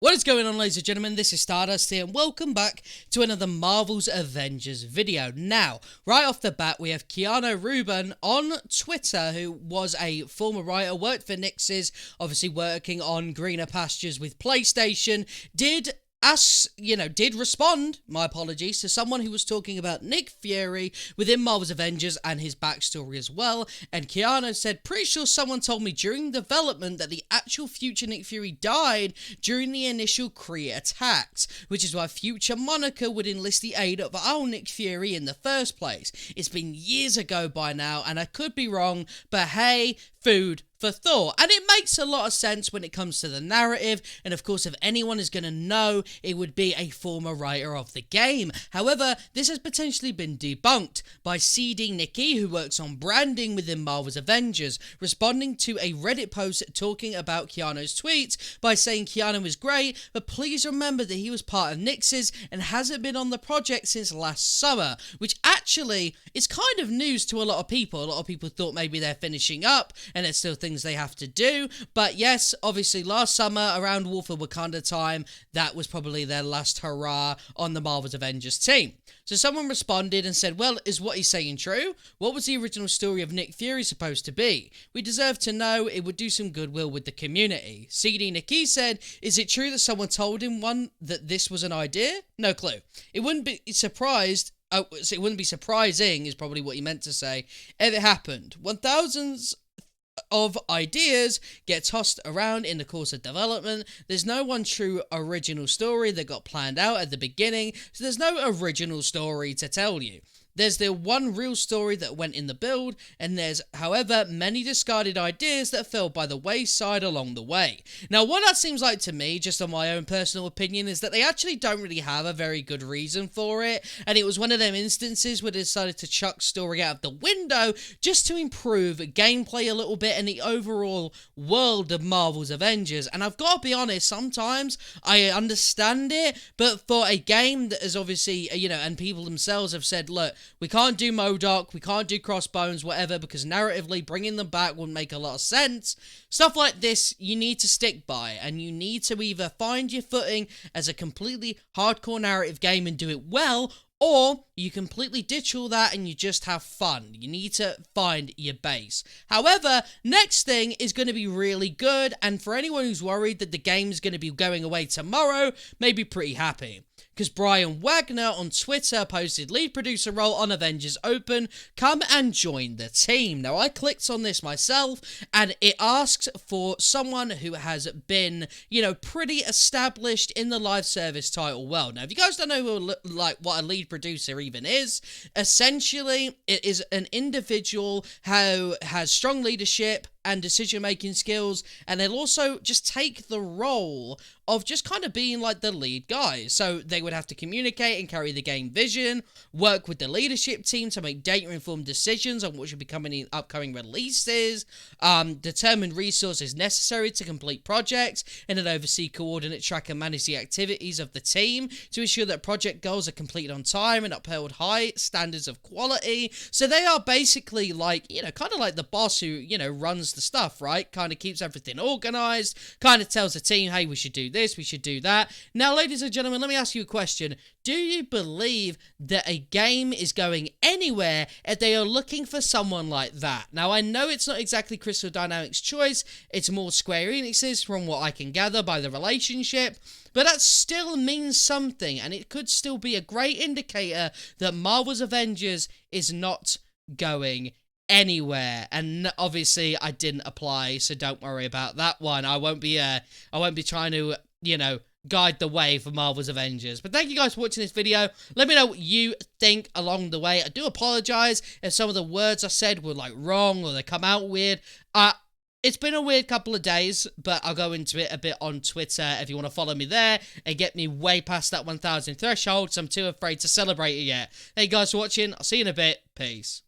What is going on, ladies and gentlemen? This is Stardust here, and welcome back to another Marvel's Avengers video. Now, right off the bat, we have Keanu Rubin on Twitter, who was a former writer, worked for Nix's, obviously working on greener pastures with PlayStation, did respond, my apologies, to someone who was talking about Nick Fury within Marvel's Avengers and his backstory as well. And Keanu said, pretty sure someone told me during development that the actual future Nick Fury died during the initial Kree attacks, which is why future Monica would enlist the aid of our Nick Fury in the first place. It's been years ago by now, and I could be wrong, but hey, food for thought. And it makes a lot of sense when it comes to the narrative, and of course if anyone is going to know, it would be a former writer of the game. However, this has potentially been debunked by CD Nikki, who works on branding within Marvel's Avengers, responding to a Reddit post talking about Keanu's tweets by saying Keanu is great, but please remember that he was part of Nix's and hasn't been on the project since last summer, which actually is kind of news to a lot of people. A lot of people thought maybe they're finishing up and there's still things they have to do, but yes, obviously last summer around War for Wakanda time, that was probably their last hurrah on the Marvel's Avengers team. So someone responded and said, well, is what he's saying true? What was the original story of Nick Fury supposed to be? We deserve to know. It would do some goodwill with the community. CD Nikki said, is it true that someone told him that this was an idea? No clue. It wouldn't be surprising is probably what he meant to say, if it happened. 1000s of ideas get tossed around in the course of development. There's no one true original story that got planned out at the beginning, so there's no original story to tell you. There's the one real story that went in the build, and there's, however, many discarded ideas that fell by the wayside along the way. Now, what that seems like to me, just on my own personal opinion, is that they actually don't really have a very good reason for it, and it was one of them instances where they decided to chuck story out of the window just to improve gameplay a little bit and the overall world of Marvel's Avengers. And I've got to be honest, sometimes I understand it, but for a game that is obviously, and people themselves have said, look, we can't do MODOK, we can't do Crossbones, whatever, because narratively bringing them back wouldn't make a lot of sense. Stuff like this, you need to stick by, and you need to either find your footing as a completely hardcore narrative game and do it well, or you completely ditch all that and you just have fun. You need to find your base. However, next thing is going to be really good, and for anyone who's worried that the game is going to be going away tomorrow, may be pretty happy. Because Brian Wagner on Twitter posted lead producer role on Avengers Open, come and join the team. Now, I clicked on this myself, and it asks for someone who has been, pretty established in the live service title world. Now, if you guys don't know what a lead producer even is, essentially, it is an individual who has strong leadership and decision-making skills, and they'll also just take the role of just kind of being like the lead guy. So they would have to communicate and carry the game vision, work with the leadership team to make data-informed decisions on what should be coming in upcoming releases, determine resources necessary to complete projects, and then oversee, coordinate, track, and manage the activities of the team to ensure that project goals are completed on time and upheld high standards of quality. So they are basically like, kind of like the boss who, runs the stuff, right? Kind of keeps everything organized, kind of tells the team, hey, we should do this, we should do that. Now, ladies and gentlemen, let me ask you a question. Do you believe that a game is going anywhere if they are looking for someone like that? Now, I know it's not exactly Crystal Dynamics' choice, it's more Square Enix's from what I can gather by the relationship, but that still means something, and it could still be a great indicator that Marvel's Avengers is not going anywhere. And obviously I didn't apply, so don't worry about that one. I won't be trying to, guide the way for Marvel's Avengers. But thank you guys for watching this video. Let me know what you think along the way. I do apologize if some of the words I said were wrong or they come out weird. It's been a weird couple of days, but I'll go into it a bit on Twitter if you want to follow me there and get me way past that 1,000 threshold, so I'm too afraid to celebrate it yet. Thank you guys for watching. I'll see you in a bit. Peace.